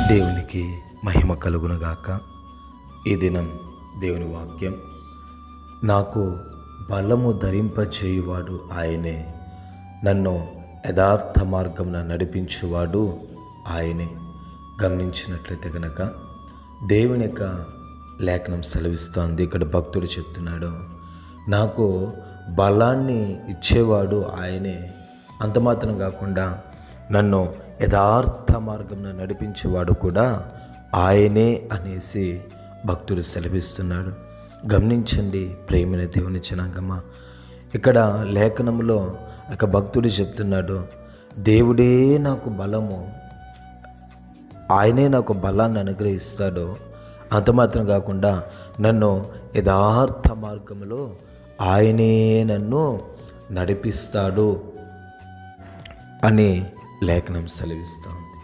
దేవునికి మహిమ కలుగునుగాక. ఈ దినం దేవుని వాక్యం, నాకు బలము ధరింపచేయువాడు ఆయనే, నన్ను యథార్థ మార్గమున నడిపించువాడు ఆయనే. గమనించినట్లయితే కనుక దేవుని యొక్క లేఖనం సెలవిస్తోంది. ఇక్కడ భక్తుడు చెప్తున్నాడు, నాకు బలాన్ని ఇచ్చేవాడు ఆయనే, అంత మాత్రం కాకుండా నన్ను యథార్థ మార్గంలో నడిపించేవాడు కూడా ఆయనే అనేసి భక్తుడు సెలవిస్తున్నాడు. గమనించండి ప్రేమైన దేవుని జనాంగమ, ఇక్కడ లేఖనంలో ఒక భక్తుడు చెప్తున్నాడు, దేవుడే నాకు బలము, ఆయనే నాకు బలాన్ని అనుగ్రహిస్తాడు, అంత మాత్రం కాకుండా నన్ను యథార్థ మార్గంలో ఆయనే నన్ను నడిపిస్తాడు అని లేఖనం సెలవిస్తూ ఉంది.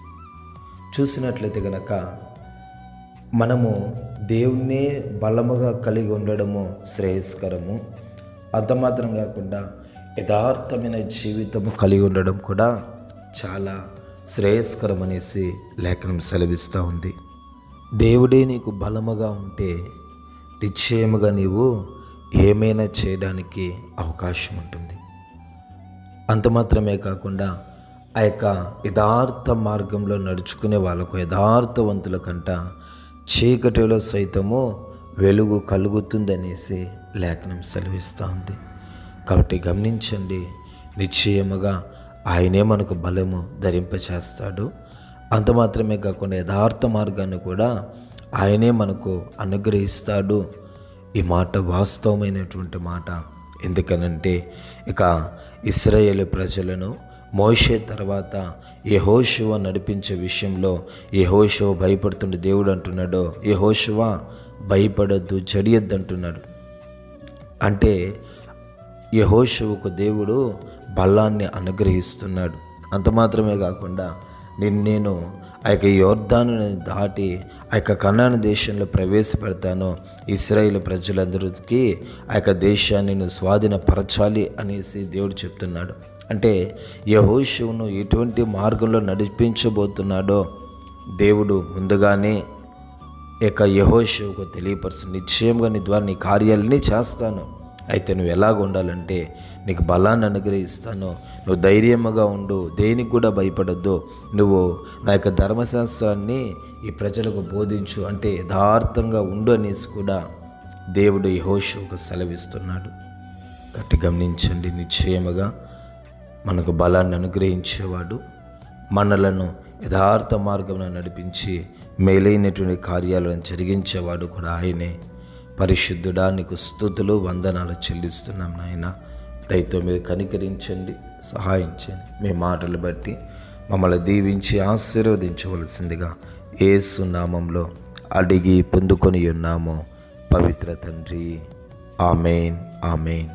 చూసినట్లయితే కనుక మనము దేవుణ్ణే బలముగా కలిగి ఉండడము శ్రేయస్కరము, అంత మాత్రం కాకుండా యథార్థమైన జీవితము కలిగి ఉండడం కూడా చాలా శ్రేయస్కరం అనేసి లేఖనం సెలవిస్తూ ఉంది. దేవుడే నీకు బలముగా ఉంటే నిశ్చయముగా నీవు ఏమైనా చేయడానికి అవకాశం ఉంటుంది. అంత మాత్రమే కాకుండా ఆ యొక్క యథార్థ మార్గంలో నడుచుకునే వాళ్ళకు, యథార్థవంతుల కంట చీకటిలో సైతము వెలుగు కలుగుతుందనేసి లేఖనం సెలవిస్తూ ఉంది. కాబట్టి గమనించండి, నిశ్చయముగా ఆయనే మనకు బలము ధరింపచేస్తాడు. అంత మాత్రమే కాకుండా యథార్థ మార్గాన్ని కూడా ఆయనే మనకు అనుగ్రహిస్తాడు. ఈ మాట వాస్తవమైనటువంటి మాట. ఎందుకనంటే ఇక ఇశ్రాయేలు ప్రజలను మోషే తర్వాత యెహోషువ నడిపించే విషయంలో యెహోషువ భయపడుతుండే దేవుడు అంటున్నాడు, యెహోషువ భయపడద్దు, జడియద్దు అంటున్నాడు. అంటే యెహోషువకు దేవుడు బలాన్ని అనుగ్రహిస్తున్నాడు. అంత మాత్రమే కాకుండా నేను ఆ యొక్క యోర్దానుని దాటి ఆ యొక్క కనాను దేశంలో ప్రవేశపెడతాను, ఇశ్రాయేలు ప్రజలందరికీ ఆ యొక్క దేశాన్ని నేను స్వాధీనపరచాలి అనేసి దేవుడు చెప్తున్నాడు. అంటే యెహోషువను ఎటువంటి మార్గంలో నడిపించబోతున్నాడో దేవుడు ముందుగానే ఇక యెహోషువకు తెలియపరుస్తు, నిశ్చయంగా నీ ద్వారా నీ కార్యాలని చేస్తాను, అయితే నువ్వు ఎలాగ ఉండాలంటే నీకు బలాన్ని అనుగ్రహిస్తాను, నువ్వు ధైర్యముగా ఉండు, దేనికి కూడా భయపడద్దు, నువ్వు నా యొక్క ధర్మశాస్త్రాన్ని ఈ ప్రజలకు బోధించు, అంటే యథార్థంగా ఉండు అనేసి కూడా దేవుడు యెహోషువకు సెలవిస్తున్నాడు. గట్టి గమనించండి, నిశ్చయముగా మనకు బలాన్ని అనుగ్రహించేవాడు, మనలను యథార్థ మార్గంలో నడిపించి మేలైనటువంటి కార్యాలను జరిగించేవాడు కూడా ఆయనే. పరిశుద్ధుడా, నీకు స్తుతులు వందనాలు చెల్లిస్తున్నాం నాయన. దయతో మీరు కనికరించండి, సహాయించండి. మీ మాటలు బట్టి మమ్మల్ని దీవించి ఆశీర్వదించవలసిందిగా యేసు నామంలో అడిగి పొందుకొని ఉన్నాము పవిత్ర తండ్రి. ఆమేన్, ఆమేన్.